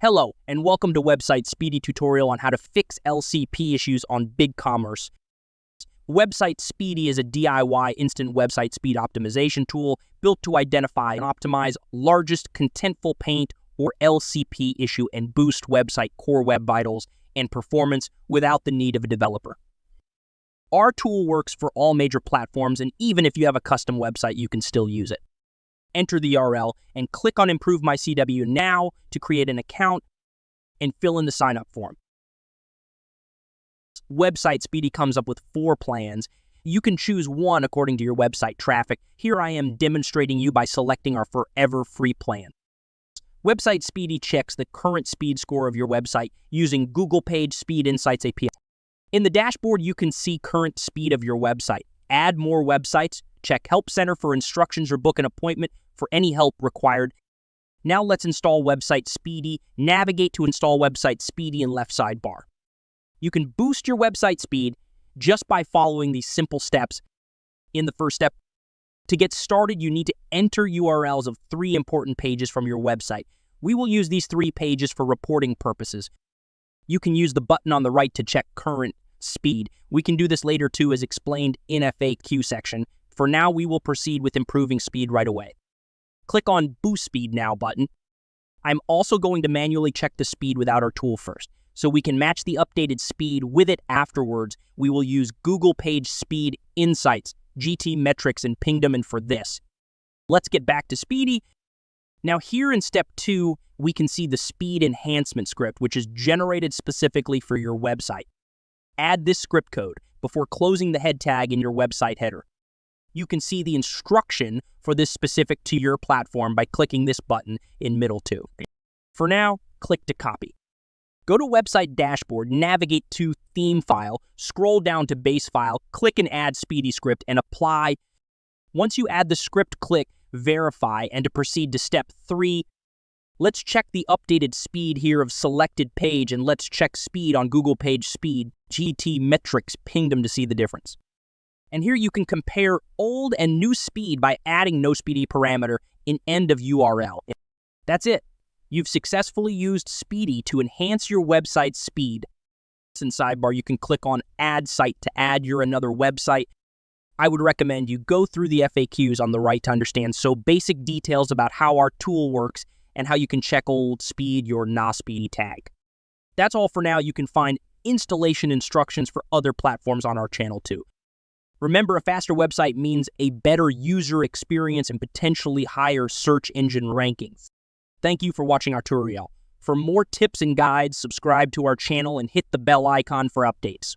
Hello, and welcome to Website Speedy tutorial on how to fix LCP issues on BigCommerce. Website Speedy is a DIY instant website speed optimization tool built to identify and optimize largest contentful paint or LCP issue and boost website core web vitals and performance without the need of a developer. Our tool works for all major platforms, and even if you have a custom website, you can still use it. Enter the URL and click on Improve My CW now to create an account and fill in the sign-up form. Website Speedy comes up with 4 plans. You can choose one according to your website traffic. Here I am demonstrating you by selecting our forever free plan. Website Speedy checks the current speed score of your website using Google Page Speed Insights API. In the dashboard, you can see current speed of your website. Add more websites, check Help Center for instructions, or book an appointment for any help required. Now let's install Website Speedy. Navigate to Install Website Speedy in left sidebar. You can boost your website speed just by following these simple steps. In the first step, to get started, you need to enter URLs of 3 important pages from your website. We will use these 3 pages for reporting purposes. You can use the button on the right to check current speed. We can do this later too, as explained in FAQ section. For now, we will proceed with improving speed right away. Click on Boost Speed Now button. I'm also going to manually check the speed without our tool first, so we can match the updated speed with it afterwards. We will use Google Page Speed Insights, GT Metrics, and ping them in for this. Let's get back to Speedy. Now here in step 2, we can see the speed enhancement script, which is generated specifically for your website. Add this script code before closing the head tag in your website header. You can see the instruction for this specific to your platform by clicking this button in middle 2. For now, click to copy. Go to Website Dashboard, navigate to Theme File, scroll down to Base File, click and add Speedy script, and apply. Once you add the script, click Verify, and to proceed to step 3, let's check the updated speed here of selected page, and let's check speed on Google Page Speed, GT Metrics, ping them to see the difference. And here you can compare old and new speed by adding no speedy parameter in end of URL. That's it. You've successfully used Speedy to enhance your website's speed. In sidebar, you can click on Add Site to add your another website. I would recommend you go through the FAQs on the right to understand basic details about how our tool works and how you can check old speed your not speedy tag. That's all for now. You can find installation instructions for other platforms on our channel too. Remember, a faster website means a better user experience and potentially higher search engine rankings. Thank you for watching our tutorial. For more tips and guides, subscribe to our channel and hit the bell icon for updates.